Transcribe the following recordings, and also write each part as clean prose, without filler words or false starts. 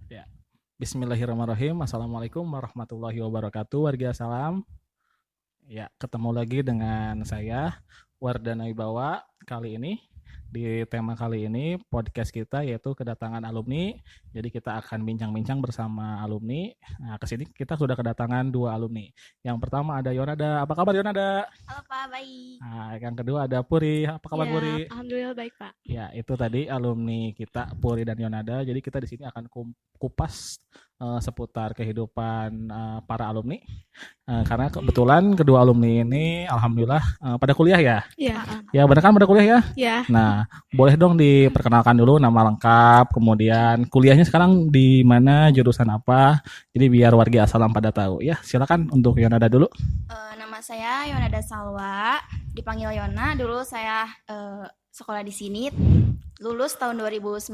Ya. Bismillahirrahmanirrahim. Assalamualaikum warahmatullahi wabarakatuh. Warga salam. Ya, ketemu lagi dengan saya Wardana Wibawa. Kali ini di tema kali ini podcast kita yaitu kedatangan alumni. Jadi kita akan bincang-bincang bersama alumni. Nah, kesini kita sudah kedatangan 2 alumni. Yang pertama ada Yonada. Apa kabar Yonada? Halo Pak, baik. Nah, yang kedua ada Puri. Apa kabar Ya, Puri? alhamdulillah baik Pak. Ya, itu tadi alumni kita Puri dan Yonada. Jadi kita di sini akan kupas seputar kehidupan para alumni. Karena kebetulan kedua alumni ini alhamdulillah pada kuliah ya. Ya, Ya, benar kan pada kuliah ya? ya. Nah, boleh dong diperkenalkan dulu nama lengkap, kemudian kuliahnya sekarang di mana, jurusan apa. Jadi biar warga Asalam pada tahu. Ya, silakan untuk Yonada dulu. Nama saya Yonada Salwa, dipanggil Yona. Dulu saya sekolah di sini, lulus tahun 2019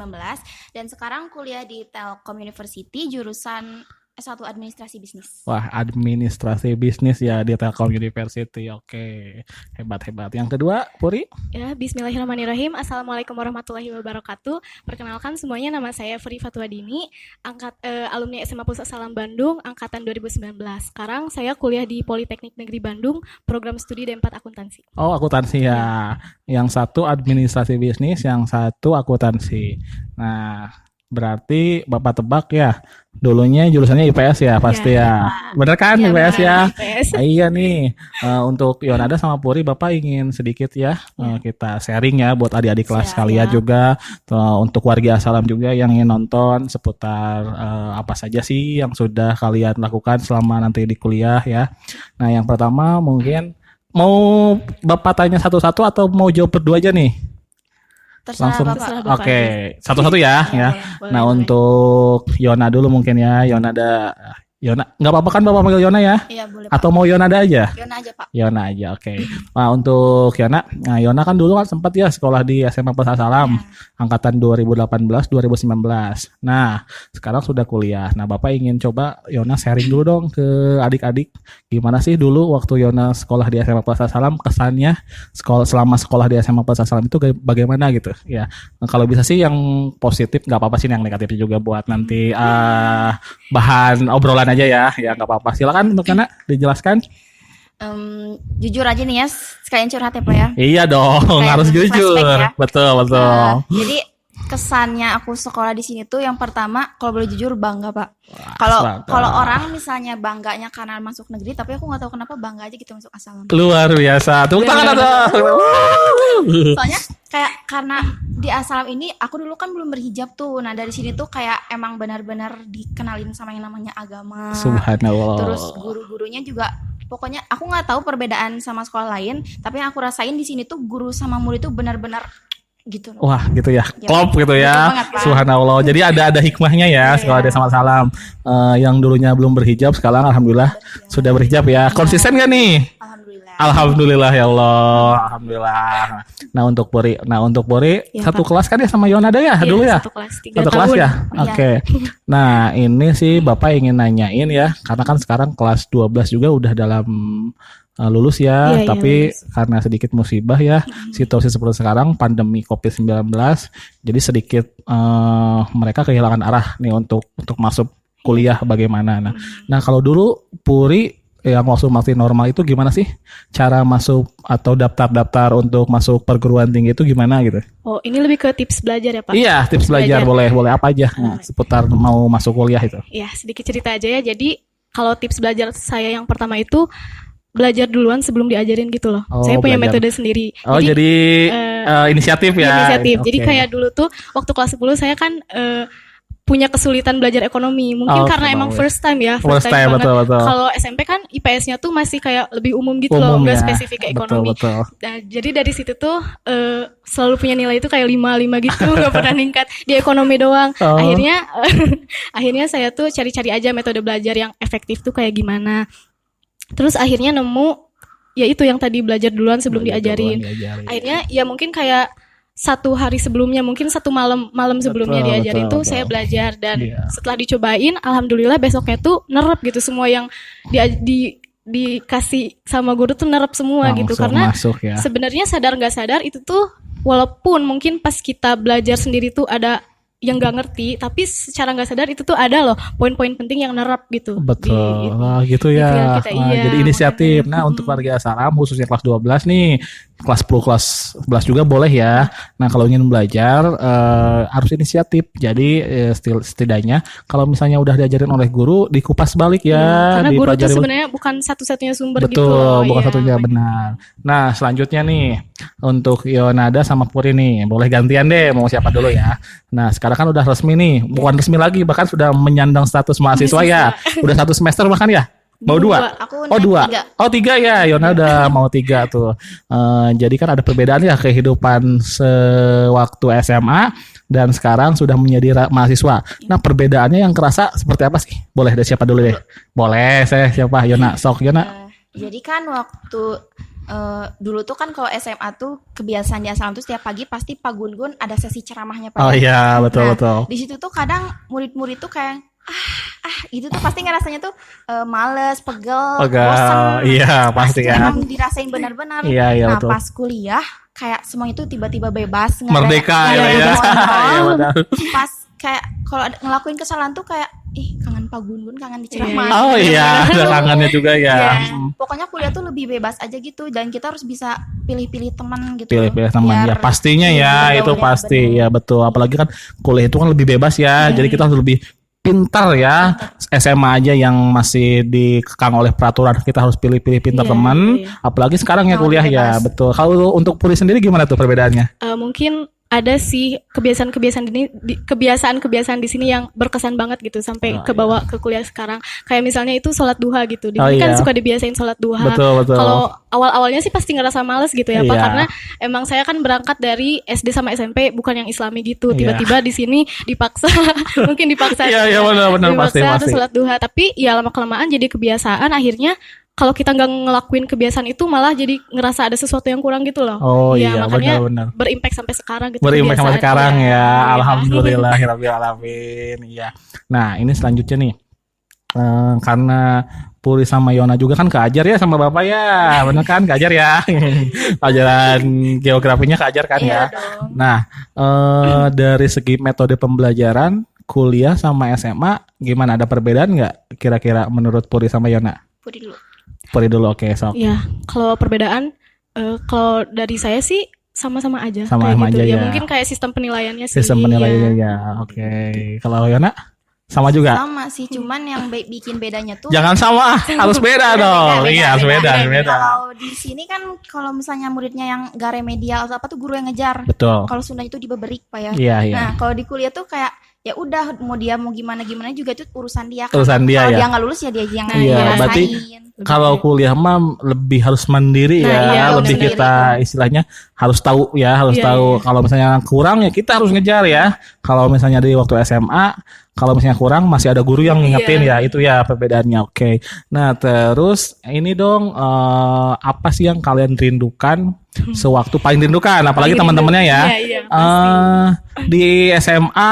dan sekarang kuliah di Telkom University jurusan S1 Administrasi Bisnis. Wah, administrasi bisnis ya di Telkom University. Oke, hebat-hebat. Yang kedua, Puri. Ya, bismillahirrahmanirrahim. Assalamualaikum warahmatullahi wabarakatuh. Perkenalkan semuanya, nama saya Furi Fatwadini, alumni SMA Pusat Salam Bandung, angkatan 2019. Sekarang saya kuliah di Politeknik Negeri Bandung, program studi D4 Akuntansi. Oh, akuntansi ya. Yang satu administrasi bisnis, yang satu akuntansi. Nah, berarti Bapak tebak ya, dulunya jurusannya IPS ya pasti ya. Bener kan Ya, IPS ya? IPS. Iya nih, untuk Yonada sama Puri, Bapak ingin sedikit ya kita sharing ya buat adik-adik kelas kalian juga, untuk warga Asalam juga yang ingin nonton seputar apa saja sih yang sudah kalian lakukan selama nanti di kuliah ya. Nah, yang pertama mungkin mau Bapak tanya satu-satu atau mau jawab berdua aja nih? Terserah Langsung. Bapak. Oke, satu-satu ya. Boleh, Nah, boleh. untuk Yona dulu mungkin ya. Yona, nggak apa-apa kan Bapak panggil Yona ya? Iya, boleh Pak. Atau mau Yonada aja? Yona aja Pak. Yona aja, oke. Nah, untuk Yona, Yona kan dulu kan sempat ya sekolah di SMA Pusat Salam, angkatan 2018-2019. Nah, sekarang sudah kuliah. Nah, Bapak ingin coba Yona sharing dulu dong ke adik-adik. Gimana sih dulu waktu Yona sekolah di SMA Pusat Salam, kesannya selama sekolah di SMA Pusat Salam itu bagaimana gitu? Ya, nah, kalau bisa sih yang positif, nggak apa-apa sih, yang negatif juga buat nanti bahan obrolan aja ya nggak apa-apa. Silakan untuk Yana dijelaskan. Jujur aja nih ya, sekalian curhat ya Pak ya. Iya dong, Kayak harus jujur. flashback ya. Betul. Jadi kesannya aku sekolah di sini tuh yang pertama, kalau boleh jujur bangga Pak. Mantap. Kalau orang misalnya bangganya karena masuk negeri, tapi aku nggak tahu kenapa bangga aja gitu masuk Asalam. Luar biasa. Tepuk tangan atau. Soalnya kayak karena di Asalam ini aku dulu kan belum berhijab tuh. Nah, dari sini tuh kayak emang benar-benar dikenalin sama yang namanya agama. Subhanallah. Terus guru-gurunya juga pokoknya aku nggak tahu perbedaan sama sekolah lain, tapi yang aku rasain di sini tuh guru sama murid tuh benar-benar gitu loh. Wah, gitu ya. Ya, Klop gitu betul ya. banget, Pak. Subhanallah. Jadi ada hikmahnya ya sekolah di SMA Salam. Yang dulunya belum berhijab, sekarang alhamdulillah sudah berhijab ya. Konsisten gak nih? Alhamdulillah. Alhamdulillah ya Allah. Alhamdulillah. Nah, untuk Puri, Ya, satu Pak. kelas kan ya sama Yonada ya Iya, dulu ya? Satu kelas 3 Satu tahun. kelas ya? Iya. Oke. Nah, ini sih Bapak ingin nanyain ya, karena kan sekarang kelas 12 juga udah dalam lulus ya, Iya, tapi lulus. karena sedikit musibah ya, situasi seperti sekarang, pandemi COVID-19, jadi sedikit mereka kehilangan arah nih untuk masuk kuliah bagaimana. Nah, kalau dulu Puri yang waktu masih normal itu gimana sih cara masuk atau daftar untuk masuk perguruan tinggi itu gimana gitu? Oh, ini lebih ke tips belajar ya Pak? Iya, tips belajar boleh apa aja seputar mau masuk kuliah itu. Ya, sedikit cerita aja ya. Jadi, kalau tips belajar saya yang pertama itu belajar duluan sebelum diajarin gitu loh. Oh, Saya punya belajar. metode sendiri. Oh, jadi inisiatif ya. Inisiatif. Jadi Oke. kayak dulu tuh waktu kelas 10 saya kan punya kesulitan belajar ekonomi. Mungkin karena emang first time ya. First time, banget. betul. Kalau SMP kan IPS-nya tuh masih kayak lebih umum gitu loh, Umum nggak ya. spesifik ke ekonomi. Betul. Nah, jadi dari situ tuh selalu punya nilai itu kayak 5 gitu, nggak pernah ningkat di ekonomi doang. Oh. Akhirnya saya tuh cari-cari aja metode belajar yang efektif tuh kayak gimana. Terus akhirnya nemu ya itu yang tadi belajar duluan sebelum diajarin. Akhirnya ya mungkin kayak 1 hari sebelumnya, mungkin 1 malam sebelumnya diajarin tuh saya belajar, dan setelah dicobain alhamdulillah besoknya tuh nerep gitu, semua yang dikasih sama guru tuh nerep semua gitu, karena ya. sebenarnya sadar nggak sadar itu tuh walaupun mungkin pas kita belajar sendiri tuh ada yang nggak ngerti, tapi secara nggak sadar itu tuh ada loh poin-poin penting yang nerap gitu. Betul. Wah, gitu Gitu ya. kita, Wah, iya, jadi inisiatif. makanya. Nah, untuk warga Salam khususnya kelas 12 nih, kelas 10, kelas 11 juga boleh ya. Nah, kalau ingin belajar harus inisiatif. Jadi setidaknya kalau misalnya udah diajarin oleh guru, dikupas balik ya, Karena guru tuh dipelajari. sebenarnya bukan satu-satunya sumber gitu Betul, loh. bukan Iya, satunya makanya. benar. Nah, selanjutnya nih untuk Yonada sama Puri nih, boleh gantian deh mau siapa dulu ya. Nah, sekarang kan udah resmi nih, bukan resmi lagi, bahkan sudah menyandang status mahasiswa ya. Udah 1 semester bahkan ya? Mau 2? Aku Oh, naik 2. 3. Oh, 3 ya. Yona udah mau 3 tuh. Jadi kan ada perbedaan ya kehidupan sewaktu SMA dan sekarang sudah menjadi mahasiswa. Nah, perbedaannya yang kerasa seperti apa sih? Boleh dari siapa dulu deh? Boleh, saya siapa? Yona, sok Yona. Jadi kan waktu dulu tuh kan kalau SMA tuh kebiasaan di Assalam tuh setiap pagi pasti Pak Gun-Gun ada sesi ceramahnya Pak. Oh iya, betul Nah, betul. Di situ tuh kadang murid-murid tuh kayak gitu tuh pasti ngerasanya tuh males, pegel, bosan. Iya, pasti ya. Emang dirasain benar-benar. Iya, iya, Nah, betul. pas kuliah kayak semuanya tuh tiba-tiba bebas, nggak Merdeka ada, ya, ya. kontrol. Iya, benar. Pas kayak kalau ngelakuin kesalahan tuh kayak kangen Pak Gun-Gun, kangen diceramahin. Oh iya, ada kangennya juga ya. Iya. Pokoknya kuliah tuh lebih bebas aja gitu dan kita harus bisa pilih-pilih teman gitu. Pilih-pilih teman ya, Biar pastinya ya, itu bergaul, pasti bener. ya, betul. Apalagi kan kuliah itu kan lebih bebas ya, jadi kita harus lebih pintar ya. SMA aja yang masih dikekang oleh peraturan, kita harus pilih-pilih pintar Iya, teman. iya. Apalagi sekarang ya Yang kuliah lebih ya, bebas. betul. Kalau untuk Puri sendiri gimana tuh perbedaannya? Mungkin ada sih kebiasaan-kebiasaan di sini yang berkesan banget gitu sampai Oh, kebawa ke kuliah sekarang. Kayak misalnya itu sholat duha gitu. Di Oh, sini kan iya. suka dibiasain sholat duha. Betul, betul. Kalau awal-awalnya sih pasti ngerasa males gitu ya, Pak, Iya. karena emang saya kan berangkat dari SD sama SMP bukan yang Islami gitu. Iya. Tiba-tiba di sini dipaksa, mungkin dipaksa. Iya, iya, benar, dipaksa pasti, harus pasti. sholat duha. Tapi ya lama-kelamaan jadi kebiasaan. Akhirnya kalau kita nggak ngelakuin kebiasaan itu malah jadi ngerasa ada sesuatu yang kurang gitu loh. Oh iya, makanya benar-benar. berimpact sampai sekarang gitu. Berimpact sampai kebiasaan. sekarang Iya. ya. Iya. Alhamdulillahirabbil alamin. Iya. Nah, ini selanjutnya nih. Karena Puri sama Yona juga kan keajar ya sama Bapak ya. Bener kan keajar ya. Pelajaran geografinya keajar kan Iya ya. dong. Nah, dari segi metode pembelajaran kuliah sama SMA gimana, ada perbedaan nggak kira-kira menurut Puri sama Yona? Puri dulu. Puri dulu, oke, sok. Iya, kalau perbedaan kalau dari saya sih sama-sama aja. Sama-sama kayak gitu. aja ya. Mungkin kayak sistem penilaiannya sih. Sistem penilaiannya Iya. ya. Oke. Kalau Yona sama juga? Sama sih, cuman yang bikin bedanya tuh Jangan sama, harus beda dong. Iya, harus beda, harus beda. Kalau di sini kan kalau misalnya muridnya yang gak remedial atau apa tuh guru yang ngejar. Betul. Kalau Sunda itu dibeberik Pak ya. Iya, iya. Nah, kalau di kuliah tuh kayak ya udah mau dia mau gimana juga itu urusan dia kan. Urusan dia Kalau ya. dia nggak lulus ya dia yang Iya, ngerasain. berarti kalau kuliah mah lebih harus mandiri Nah, ya, iya, lebih benar. kita istilahnya harus tahu ya, harus Iya, tahu. iya. Kalau misalnya kurang ya kita harus ngejar ya. Kalau misalnya di waktu SMA, kalau misalnya kurang masih ada guru yang ngingetin ya, itu ya perbedaannya. Oke. Nah, terus ini dong apa sih yang kalian rindukan sewaktu paling rindukan, apalagi Paling teman-temannya ya. Iya, iya, pasti. Di SMA,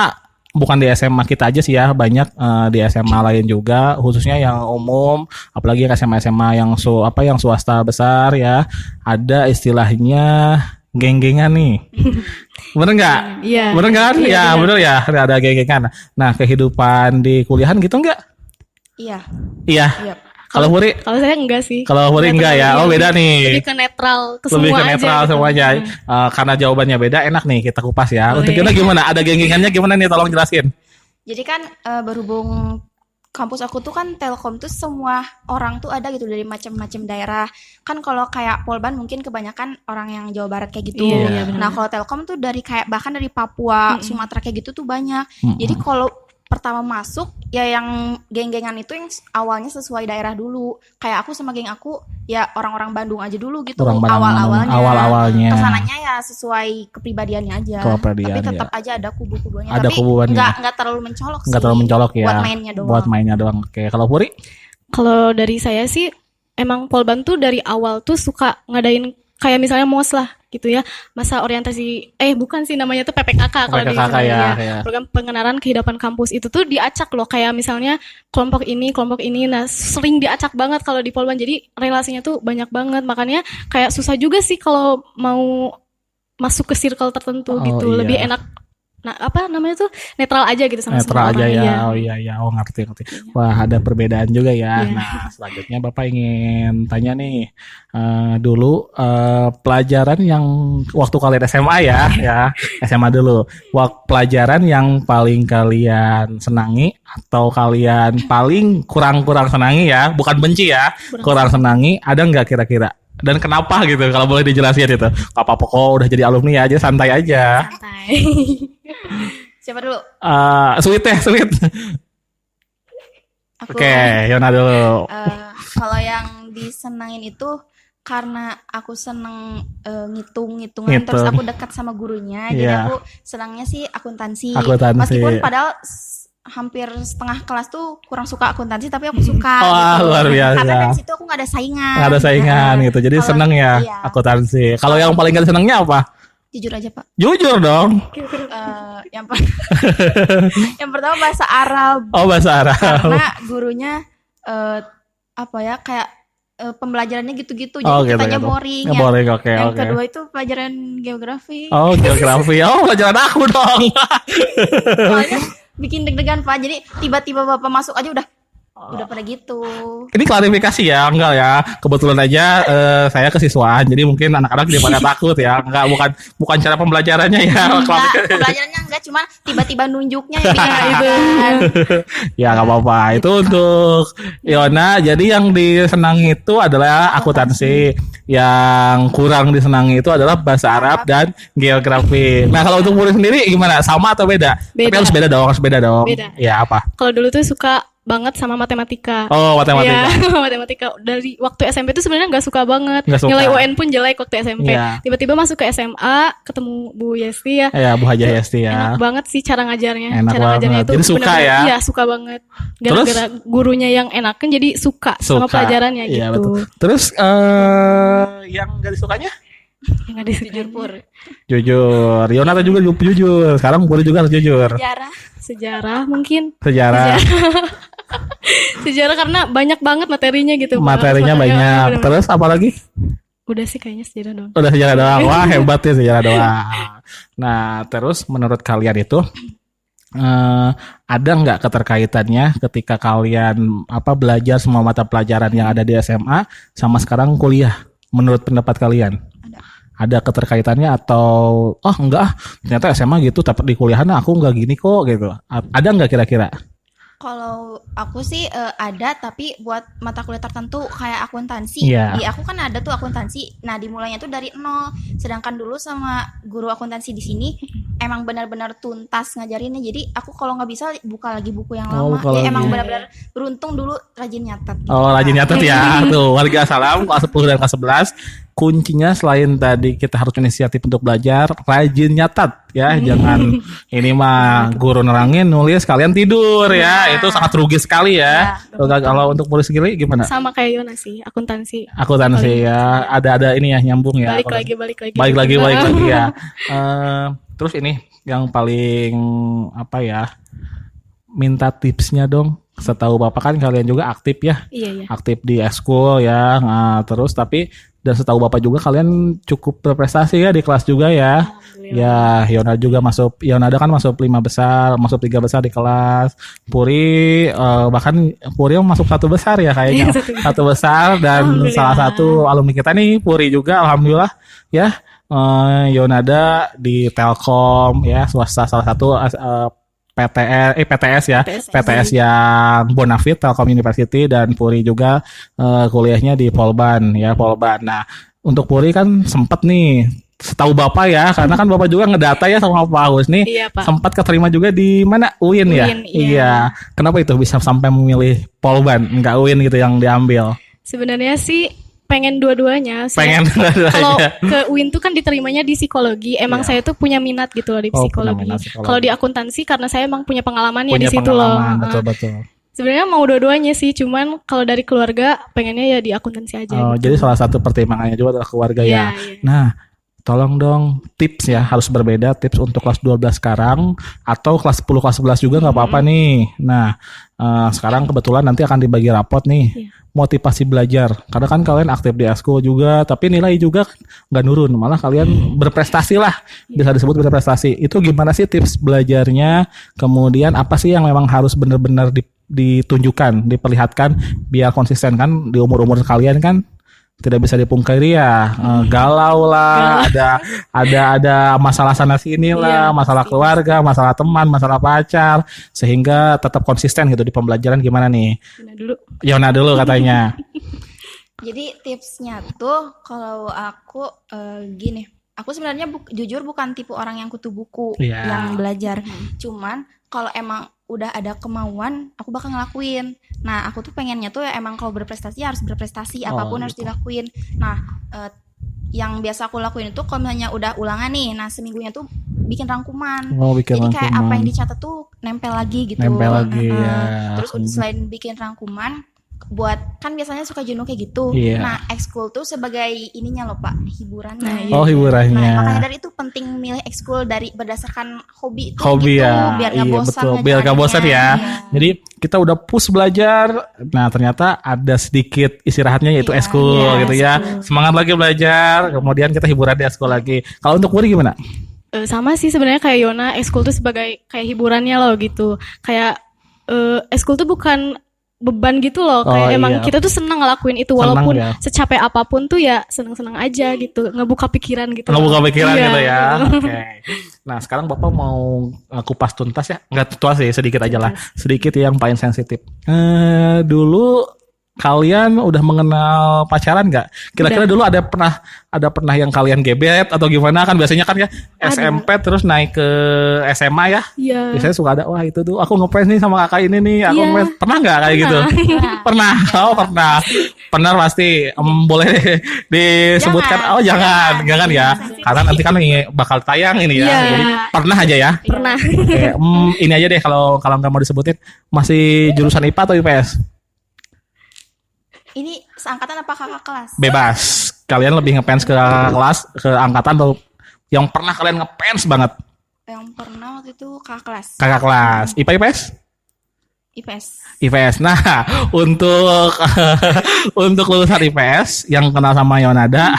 bukan di SMA kita aja sih ya, banyak di SMA lain juga, khususnya yang umum, apalagi yang SMA yang yang swasta besar ya, ada istilahnya geng-gengan nih. Bener nggak? Iya. Bener kan? Iya, Ya, bener. bener ya, ada geng-gengan. Nah, kehidupan di kuliahan gitu nggak? Iya. Iya. Iya. Kalau Puri, Kalau saya enggak sih. kalau Puri enggak ya? Oh, beda nih. Lebih ke netral ke Lebih semua ke netral aja, gitu. semuanya. Karena jawabannya beda, enak nih kita kupas ya. Untuk Boleh. kita gimana? Ada geng-gengannya gimana nih? Tolong jelasin. Jadi kan berhubung kampus aku tuh kan Telkom tuh semua orang tuh ada gitu dari macam-macam daerah. Kan kalau kayak Polban mungkin kebanyakan orang yang Jawa Barat kayak gitu. Iya, iya, benar. Nah, kalau Telkom tuh dari kayak bahkan dari Papua, Sumatera kayak gitu tuh banyak. Jadi kalau pertama masuk ya yang geng-gengan itu yang awalnya sesuai daerah dulu. Kayak aku sama geng aku ya orang-orang Bandung aja dulu gitu Orang Bandung, awal-awalnya. awal-awalnya. Kesananya ya sesuai kepribadiannya aja. Kepribadian, Tapi tetap ya. aja ada kubu-kubunya. Ada Tapi kubuannya. nggak terlalu mencolok sih. Nggak terlalu mencolok ya. Buat mainnya doang. Buat mainnya doang. Oke, kalau Puri? Kalau dari saya sih emang Polban tuh dari awal tuh suka ngadain kayak misalnya MOS lah gitu ya, masa orientasi bukan sih namanya tuh PPKK kalau di PPKK ya, Indonesia. ya. Program pengenalan kehidupan kampus itu tuh diacak loh, kayak misalnya kelompok ini nah sering diacak banget kalau di Polban, jadi relasinya tuh banyak banget, makanya kayak susah juga sih kalau mau masuk ke circle tertentu Oh, gitu, iya. lebih enak apa namanya tuh, netral aja gitu sama Netral semua aja orang. ya. Iya. Oh iya ya. Oh ngerti. Wah, ada perbedaan juga ya. Iya. Nah, selanjutnya Bapak ingin tanya nih. Dulu pelajaran yang waktu kalian SMA ya, ya SMA dulu. Pelajaran yang paling kalian senangi atau kalian paling kurang senangi ya, bukan benci ya, kurang senangi, ada nggak kira-kira? Dan kenapa gitu? Kalau boleh dijelasin itu. Gak apa-apa kok, udah jadi alumni aja, santai aja. Santai. Siapa dulu? Sweet ya, sweet. Aku. Oke, Yona dulu. Kalau yang disenangin itu karena aku seneng ngitung-ngitungan, Ngitung. terus aku dekat sama gurunya, jadi Iya. aku senangnya sih akuntansi. Akuntansi. Meskipun padahal hampir setengah kelas tuh kurang suka akuntansi, tapi aku suka. Wah, gitu. luar biasa. Karena dari situ aku nggak ada saingan. Nggak ada saingan Nah, gitu, jadi kalau- seneng ya iya. akuntansi. Kalau yang paling gak senengnya apa? Jujur aja Pak. Jujur dong. Yang yang pertama bahasa Arab. Oh, bahasa Arab. Karena gurunya apa ya kayak pembelajarannya gitu-gitu, jadi Oh, gitu, kitanya gitu. boring. Ya, boring, oke, yang oke. kedua itu pelajaran geografi. Oh, geografi. Oh, pelajaran aku dong. Soalnya bikin deg-degan Pak. Jadi tiba-tiba Bapak masuk aja udah pada gitu. Ini klarifikasi ya, enggak ya. Kebetulan aja saya kesiswaan, jadi mungkin anak-anak dia pada takut ya. Enggak, bukan cara pembelajarannya ya. Enggak, pembelajarannya enggak, cuma tiba-tiba nunjuknya yang bikin Itu. Ya nggak apa-apa. Itu untuk Yona. Jadi yang disenangi itu adalah akuntansi. Yang kurang disenangi itu adalah bahasa Arab dan geografi. Nah, kalau untuk murid sendiri gimana? Sama atau beda? Tapi Beda. harus beda dong. Beda. Ya apa? Kalau dulu tuh suka banget sama matematika. Oh, matematika. Iya, matematika. Dari waktu SMP tuh sebenarnya nggak suka banget. Nggak suka. Nilai UN pun jelek waktu SMP. Iya. Tiba-tiba masuk ke SMA, ketemu Bu Yesti ya. Ya, Bu Haja Hesti ya. Enak banget sih cara ngajarnya. Enak Cara ngajarnya banget. itu Jadi suka benar-benar- ya? Iya, suka banget. Gara-gara gurunya yang enakan jadi suka sama pelajarannya Iya, gitu. betul. Terus yang nggak disukanya? Yang nggak disukai. Jujur Pur. Jujur. Yona tuh juga jujur. Sekarang boleh juga harus jujur. Sejarah. Sejarah mungkin. Sejarah. Sejarah karena banyak banget materinya gitu. Materinya banyak. Bener-bener. Terus apa lagi? Udah sih kayaknya sejarah dong. Udah sejarah doang. Wah, hebat ya sejarah doang. Nah, terus menurut kalian itu ada nggak keterkaitannya ketika kalian belajar semua mata pelajaran yang ada di SMA sama sekarang kuliah? Menurut pendapat kalian? Ada keterkaitannya atau enggak, ternyata SMA gitu tapi di kuliahan aku nggak gini kok gitu. Ada nggak kira-kira? Kalau aku sih ada, tapi buat mata kuliah tertentu kayak akuntansi. Iya. Di aku kan ada tuh akuntansi. Nah, dimulainya tuh dari nol. Sedangkan dulu sama guru akuntansi di sini emang benar-benar tuntas ngajarinnya. Jadi aku kalau nggak bisa buka lagi buku yang Oh, lama. buka Jadi lagi. emang benar-benar beruntung dulu rajin nyatet. Gitu. Oh, rajin nyatet ya. Tuh, warga salam kelas 10 dan kelas 11. Kuncinya selain tadi kita harus inisiatif untuk belajar, rajin nyatet ya. Jangan ini mah guru nerangin nulis kalian tidur ya. Itu sangat rugi sekali ya. Kalau untuk murid sendiri gimana? Sama kayak Yona sih, akuntansi. Akuntansi ya. Ada ini ya nyambung ya. Balik lagi. Balik lagi ya. Terus ini yang paling minta tipsnya dong. Setahu Bapak kan kalian juga aktif ya. Iya. Aktif di ekskul ya. Nah, terus tapi dan setahu Bapak juga kalian cukup berprestasi ya di kelas juga ya. Ya, Yona juga Yonada kan masuk 5 besar, masuk 3 besar di kelas. Puri bahkan Puri masuk 1 besar ya kayaknya. 1 besar dan salah satu alumni kita nih Puri juga alhamdulillah ya. Yonada di Telkom ya, swasta salah satu PTS ya. PTS yang Bonafit Telkom University, dan Puri juga kuliahnya di Polban ya, Polban. Nah, untuk Puri kan sempat nih setahu Bapak ya, karena kan Bapak juga ngedata ya sama Pak Agus nih. Iya, Pak. Sempat keterima juga di mana? UIN ya? UIN, iya. Iya. Kenapa itu bisa sampai memilih Polban, enggak UIN gitu yang diambil? Sebenarnya sih pengen dua-duanya. Pengen Kalau aja. ke UIN tuh kan diterimanya di psikologi. Emang Iya. saya tuh punya minat gitu loh di Oh, psikologi. punya minat psikologi. Kalau di akuntansi karena saya emang punya pengalamannya Punya di situ loh. pengalaman, Heeh. betul-betul. Sebenarnya mau dua-duanya sih, cuman kalau dari keluarga pengennya ya di akuntansi aja. Oh, gitu. jadi salah satu pertimbangannya juga adalah keluarga ya. Iya, iya. Nah, tolong dong tips ya, harus berbeda tips untuk kelas 12 sekarang atau kelas 10 kelas 11 juga nggak apa-apa nih. Nah, sekarang kebetulan nanti akan dibagi rapot nih. Iya. Motivasi belajar. Karena kan kalian aktif di ekskul juga, tapi nilai juga kan nggak nurun, malah kalian berprestasi lah. Bisa disebut berprestasi. Itu gimana sih tips belajarnya? Kemudian apa sih yang memang harus benar-benar ditunjukkan, diperlihatkan biar konsisten kan di umur-umur kalian kan tidak bisa dipungkiri ya, galau lah, ada masalah sana sini lah, Iya, masalah pasti. keluarga, masalah teman, masalah pacar, sehingga tetap konsisten gitu di pembelajaran. Gimana nih? Gimana dulu? Yona dulu katanya. Jadi tipsnya tuh kalau aku gini, aku sebenarnya jujur bukan tipe orang yang kutu buku Iya. yang belajar. Cuman kalau emang udah ada kemauan, aku bakal ngelakuin. Nah, aku tuh pengennya tuh ya emang kalau berprestasi harus berprestasi, apapun harus gitu. dilakuin. Nah, yang biasa aku lakuin itu kalau misalnya udah ulangan nih, nah seminggunya tuh bikin rangkuman. Mau bikin Jadi kayak apa rangkuman. yang dicatat tuh nempel lagi gitu. Nempel lagi, Heeh. ya. Terus selain bikin rangkuman, buat kan biasanya suka jenuh kayak gitu. Iya. Nah, ekskul tuh sebagai ininya loh Pak, hiburannya. Nah, iya. Oh, hiburannya. Nah, makanya dari itu penting milih ekskul dari berdasarkan hobi tuh Hobi gitu, ya. biar nggak Iya, bosan betul. Biar nggak bosan ya. ngejalaninnya. Jadi kita udah push belajar, nah ternyata ada sedikit istirahatnya yaitu Iya, ekskul iya, gitu ya. ekskul. Semangat lagi belajar, kemudian kita hiburan di ekskul lagi. Kalau untuk Wuri gimana? Sama sih sebenarnya kayak Yona, ekskul tuh sebagai kayak hiburannya loh gitu. Kayak ekskul tuh bukan beban gitu loh. Kayak Oh, emang iya. kita tuh senang ngelakuin itu Senang walaupun ya. secapek apapun tuh ya seneng-seneng aja gitu. Ngebuka pikiran gitu. Nggak buka pikiran Iya, gitu ya. gitu. Oke. Nah sekarang Bapak mau kupas tuntas ya? Nggak tuntas sih, sedikit aja lah. Sedikit yang paling sensitif. Dulu kalian udah mengenal pacaran nggak? Kira-kira Udah. dulu ada pernah yang kalian gebet atau gimana? Kan biasanya kan ya SMP terus naik ke SMA ya. Iya. Biasanya suka ada, wah itu tuh aku ngefans nih sama kakak ini nih, aku Iya. ngefans. Pernah nggak kayak gitu? Pernah. Oh pernah. Pernah pasti. Boleh disebutkan? Jangan. Oh jangan ya. Karena nanti kan ini bakal tayang ini ya. Iya. Jadi pernah aja ya. Pernah. Oke, ini aja deh kalau nggak mau disebutin. Masih jurusan IPA atau IPS? Ini seangkatan apa kakak kelas? Bebas. Kalian lebih ngefans ke kelas, ke angkatan atau yang pernah kalian ngefans banget? Yang pernah waktu itu kakak kelas. Kakak kelas. IPA IPS? IPS. IPS. Nah, untuk untuk lulusan IPS yang kenal sama Yonada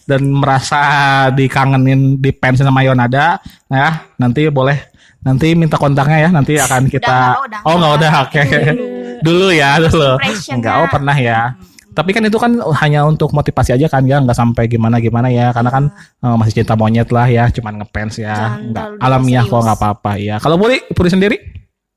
dan merasa dikangenin, dipensin sama Yonada, ya, nanti boleh minta kontaknya ya, nanti akan kita. Udah Oh, nggak udah. Oke. Dulu ya, dulu. Impressionnya. Enggak, oh pernah ya. Tapi kan itu kan hanya untuk motivasi aja kan ya, nggak sampai gimana ya, karena kan masih cinta monyet lah ya, cuman ngefans ya, Jangan nggak terlalu alamiah kok, serius. nggak apa-apa ya. Kalau Puri sendiri?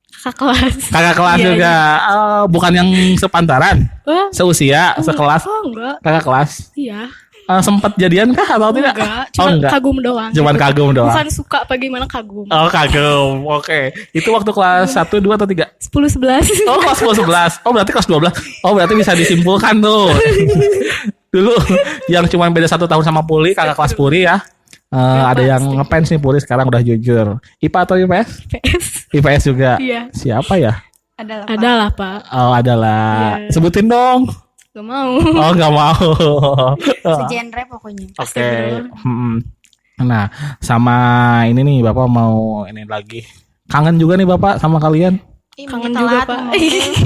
Kakak kelas. Kakak kelas Iya, juga. Oh, bukan yang sepantaran, Wah, seusia, sekelas. oh enggak. Kakak kelas. Iya. Sempat jadian kah atau tidak? Enggak. Oh, Cuma enggak. kagum doang. Cuman kagum doang. Bukan suka apa gimana kagum. Oh, kagum. Oke. Itu waktu kelas 1, 2 atau 3? 10-11. Oh, kelas 11. Oh, berarti kelas 12. Oh, berarti bisa disimpulkan tuh. Dulu yang cuma beda 1 tahun sama Puri, kakak kelas Puri ya. Ada yang ngefans nih Puri sekarang udah jujur. IPA atau IPS? PS. IPS juga. Iya. Siapa ya? Adalah Pak. Ada lah, Pak. Oh, adalah. Iya. Sebutin dong. Gak mau. Oh, nggak mau. Segenre pokoknya. Oke. Nah, sama ini nih Bapak mau ini lagi. Kangen juga nih Bapak sama kalian. Kangen juga, Pak.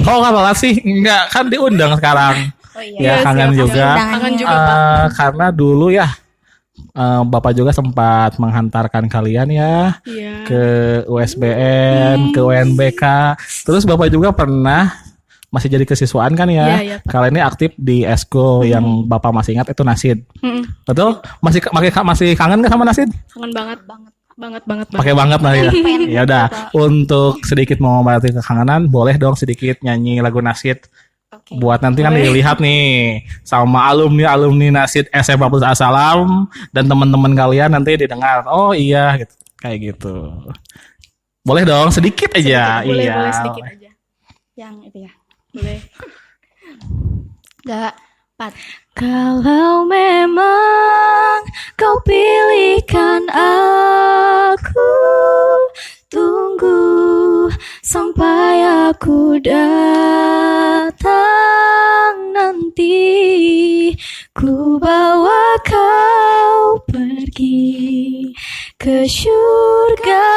Oh, nggak telat sih. Enggak, kan diundang sekarang. Oh Ya, iya. kangen siap. juga. Kangen juga, Pak. Karena dulu ya Bapak juga sempat menghantarkan kalian ya Iya. ke USBN, ke UNBK. Terus Bapak juga pernah masih jadi kesiswaan kan ya. Iya, iya, Pak. Kalian ini aktif di Esko yang Bapak masih ingat itu Nasid. Mm-mm. Betul? Masih kangen nggak sama Nasid? Kangen banget. Banget. Pakai banget lah ya. Pengen Ya udah, Bapak. untuk sedikit mengobati kekangenan, boleh dong sedikit nyanyi lagu Nasid. Oke. Buat nanti kan Boleh. dilihat nih sama alumni Nasid SMA Plus Asalam dan teman-teman kalian nanti didengar. Oh iya gitu. Kayak gitu. Boleh dong sedikit aja. Boleh, Iya. boleh sedikit aja. Yang itu ya. Boleh. Gak Pat. Kalau memang kau pilihkan aku, tunggu sampai aku datang nanti, ku bawa kau pergi ke surga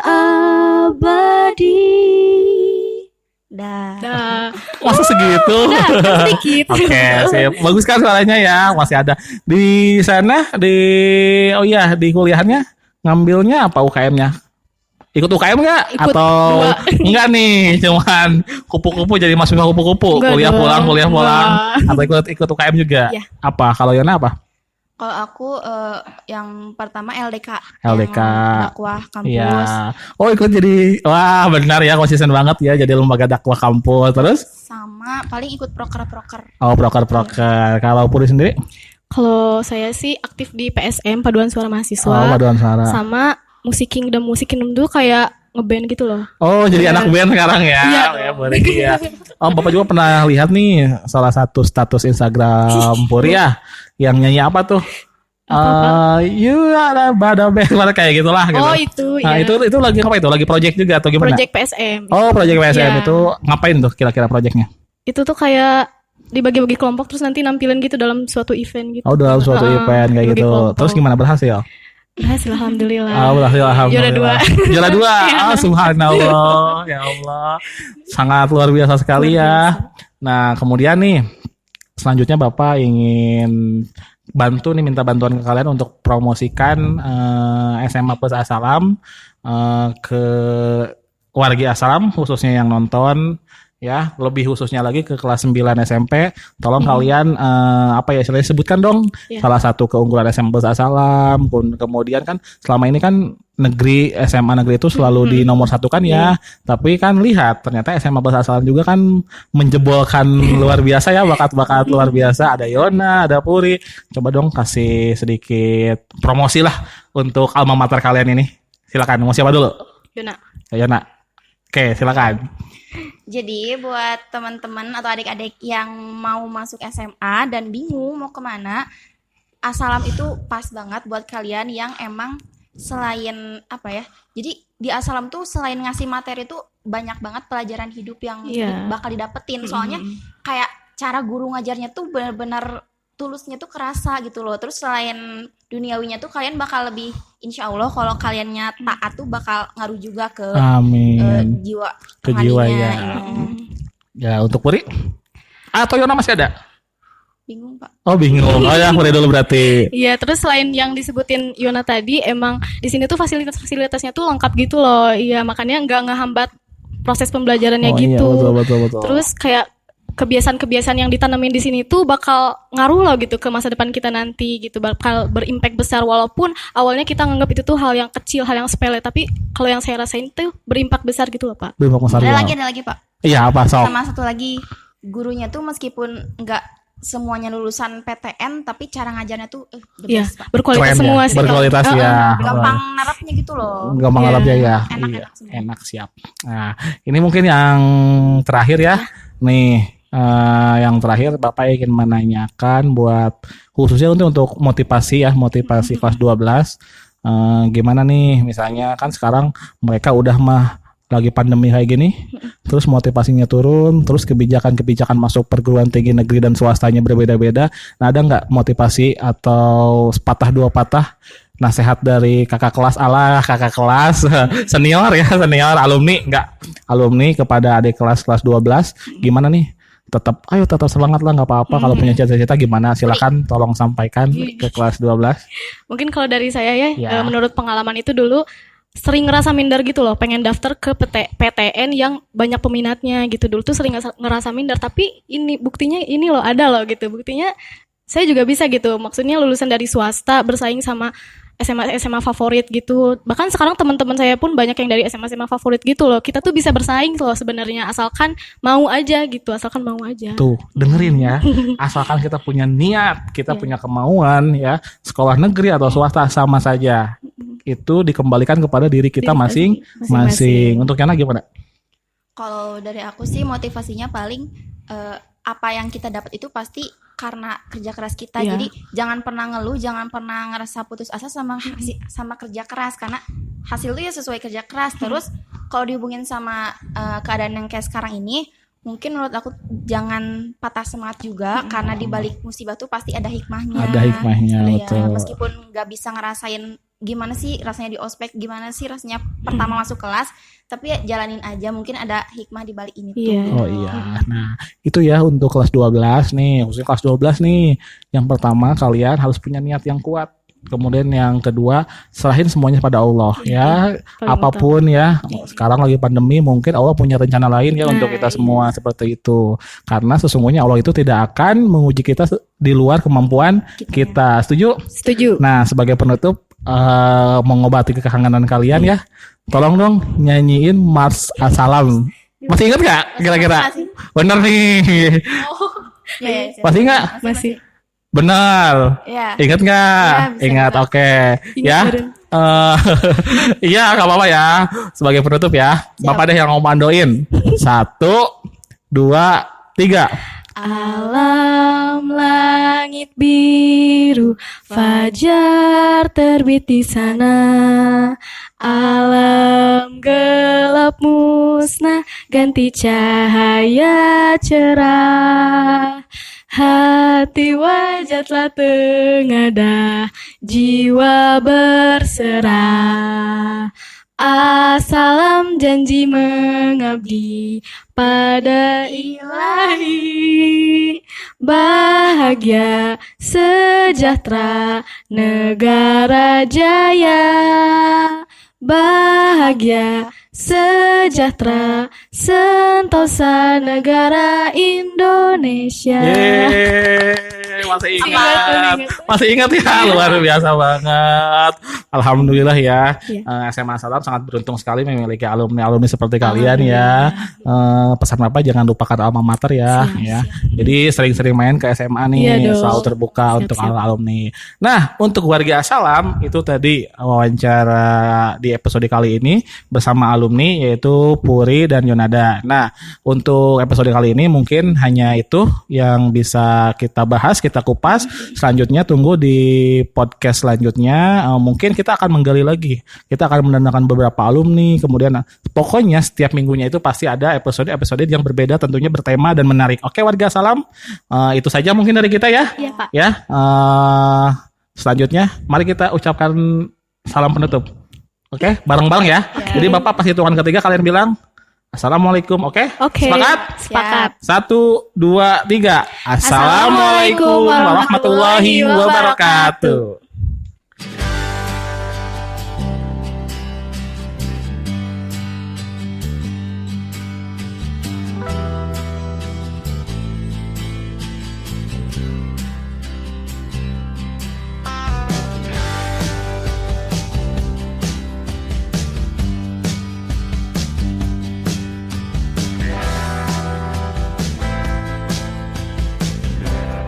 abadi. Dah. Masa segitu? Udah, sedikit. Oke, sip. Bagus kan suaranya ya, masih ada. Di sana, di kuliahannya ngambilnya apa UKM-nya? Ikut UKM nggak? Ikut Atau dua. enggak nih, cuman kupu-kupu jadi mahasiswa kupu-kupu, Enggak kuliah dong. pulang, Enggak. atau ikut UKM juga? Iya. Apa? Kalau Yona apa? Kalau aku yang pertama LDK, LDK. yang dakwah kampus. Iya. Oh, ikut jadi, wah benar ya, konsisten banget ya, jadi lembaga dakwah kampus. Terus? Sama paling ikut proker-proker. Oh, proker. Kalau Puri sendiri? Kalau saya sih aktif di PSM Paduan Suara Mahasiswa. Oh, paduan suara. Sama Musik Kingdom tuh kayak ngeband gitu loh. Oh, jadi anak band sekarang ya? Iya. Ya, boleh ya. Oh, Bapak juga pernah lihat nih salah satu status Instagram Puri ya, yang nyanyi apa tuh? You are bada band, kayak gitulah. Gitu. Oh itu Nah, ya. itu lagi apa itu? Lagi project juga atau gimana? Project PSM. Oh, project PSM Iya. itu ngapain tuh kira-kira projectnya? Itu tuh kayak dibagi-bagi kelompok terus nanti nampilin gitu dalam suatu event gitu. Oh, dalam suatu event kayak bagi gitu. kelompok. Terus gimana, berhasil? Berhasil alhamdulillah. Alhamdulillah. Juara 2. Juara 2. Subhanallah. Ya Allah. Sangat luar biasa sekali ya. Nah, kemudian nih selanjutnya Bapak ingin minta bantuan ke kalian untuk promosikan SMA Plus Asalam ke wargi Asalam, khususnya yang nonton ya, lebih khususnya lagi ke kelas 9 SMP. Tolong kalian istilahnya sebutkan dong salah satu keunggulan SMA Plus Asalam. Kemudian kan selama ini kan SMA negeri itu selalu di nomor satu kan ya. Tapi kan lihat ternyata SMA Plus Asalam juga kan menjebolkan luar biasa ya, bakat-bakat luar biasa. Ada Yona, ada Puri. Coba dong kasih sedikit promosi lah untuk alma mater kalian ini. Silakan. Mau siapa dulu? Yona. Oke, silakan. Jadi buat teman-teman atau adik-adik yang mau masuk SMA dan bingung mau kemana, Asalam itu pas banget buat kalian yang emang selain jadi di Asalam tuh selain ngasih materi tuh banyak banget pelajaran hidup yang bakal didapetin. Soalnya kayak cara guru ngajarnya tuh benar-benar tulusnya tuh kerasa gitu loh. Terus selain duniawinya tuh kalian bakal lebih, insya Allah kalau kaliannya taat tuh bakal ngaruh juga ke jiwa ke jiwa ya. Ya, untuk Puri atau Yona masih ada? Bingung Pak. Oh, bingung. Oh ya, Puri dulu berarti. Iya, terus selain yang disebutin Yona tadi, emang di sini tuh fasilitasnya tuh lengkap gitu loh. Iya, makanya nggak ngehambat proses pembelajarannya gitu. Iya, betul. Terus kayak kebiasaan-kebiasaan yang ditanamin di sini tuh bakal ngaruh loh gitu ke masa depan kita nanti gitu, bakal berimpact besar walaupun awalnya kita nganggap itu tuh hal yang kecil, hal yang sepele, tapi kalau yang saya rasain tuh berimpact besar gitu loh Pak. Ada lagi Pak. Iya, apa sok? Sama satu lagi, gurunya tuh meskipun nggak semuanya lulusan PTN tapi cara ngajarnya tuh Iya, Pak. berkualitas Keren semua ya? sih. Berkualitas ya. Gampang narapnya gitu loh. Gampang ngarapnya ya. Enak-enak Iya, enak, siap. Nah, ini mungkin yang terakhir ya. Nih, yang terakhir Bapak ingin menanyakan buat khususnya untuk motivasi kelas 12. Gimana nih, misalnya kan sekarang mereka udah lagi pandemi kayak gini, terus motivasinya turun, terus kebijakan masuk perguruan tinggi negeri dan swastanya berbeda-beda. Nah, ada nggak motivasi atau sepatah dua patah nasihat dari kakak kelas senior alumni kepada adik kelas 12, gimana nih? Tetap semangat lah, nggak apa-apa. Kalau punya cita-cita gimana, silakan tolong sampaikan ke kelas 12. Mungkin kalau dari saya menurut pengalaman itu dulu sering ngerasa minder gitu loh, pengen daftar ke PTN yang banyak peminatnya gitu. Dulu tuh sering ngerasa minder, tapi ini buktinya ini loh, ada loh gitu. Buktinya saya juga bisa gitu. Maksudnya lulusan dari swasta bersaing sama SMA favorit gitu. Bahkan sekarang teman-teman saya pun banyak yang dari SMA favorit gitu loh. Kita tuh bisa bersaing loh sebenarnya, asalkan mau aja gitu, Tuh, dengerin ya. Asalkan kita punya niat, kita punya kemauan ya. Sekolah negeri atau swasta sama saja. Itu dikembalikan kepada diri kita masing-masing. Untuk Yana gimana? Kalau dari aku sih motivasinya paling apa yang kita dapat itu pasti karena kerja keras kita. Jadi jangan pernah ngeluh, jangan pernah ngerasa putus asa sama kerja keras, karena hasil itu ya sesuai kerja keras. Terus kalau dihubungin sama keadaan yang kayak sekarang ini, mungkin menurut aku jangan patah semangat juga, karena di balik musibah tuh pasti ada hikmahnya. Ada hikmahnya, betul. Meskipun nggak bisa ngerasain gimana sih rasanya di ospek, gimana sih rasanya pertama masuk kelas, tapi ya jalanin aja, mungkin ada hikmah di balik ini tuh. Iya. Oh iya. Nah, itu ya untuk kelas 12 nih, khususnya kelas 12 nih. Yang pertama kalian harus punya niat yang kuat. Kemudian yang kedua, serahin semuanya pada Allah ya. Paling Apapun ya. Sekarang lagi pandemi, mungkin Allah punya rencana lain ya Nah, untuk kita semua seperti itu. Karena sesungguhnya Allah itu tidak akan menguji kita di luar kemampuan kita. Setuju? Setuju. Nah, sebagai penutup mengobati kekangenan kalian ya. Tolong dong nyanyiin Mars Salam. Masih ingat gak kira-kira? Bener nih. Ya, Masih nggak? Masih. Benar. Ya. Ingat nggak? Ya, bisa Ingat, ingat. oke. Ingat, Ya. Beren. Iya, nggak apa-apa ya. Sebagai penutup ya. Bapak deh yang ngomandoin. 1, 2, 3. Alam langit biru, fajar terbit di sana. Alam gelap musnah, ganti cahaya cerah. Hati wajah telah tengadah, jiwa berserah. Assalam janji mengabdi pada ilahi. Bahagia sejahtera negara jaya. Bahagia sejahtera sentosa negara Indonesia. Yeay, masih ingat ya, luar biasa banget. Alhamdulillah ya. Iya. SMA Salam sangat beruntung sekali memiliki alumni seperti kalian ya. Pesan Bapak jangan lupakan alma mater ya. Siap, Ya. Jadi sering-sering main ke SMA nih, Iya dong. selalu terbuka Siap, untuk siap. alumni. Nah, untuk warga Salam itu tadi wawancara di episode kali ini bersama alumni yaitu Puri dan Yonada. Nah, untuk episode kali ini mungkin hanya itu yang bisa kita bahas, kita kupas. Selanjutnya tunggu di podcast selanjutnya. Mungkin kita akan menggali lagi. Kita akan mendatangkan beberapa alumni. Kemudian pokoknya setiap minggunya itu pasti ada episode-episode yang berbeda, tentunya bertema dan menarik. Oke warga Salam, itu saja mungkin dari kita ya. Iya, Pak. Ya, selanjutnya mari kita ucapkan salam penutup. Oke, bareng-bareng ya. Jadi Bapak pas hitungan ketiga kalian bilang Assalamualaikum. Oke? Oke. Sepakat? Sepakat. 1, 2, 3. Assalamualaikum warahmatullahi wabarakatuh.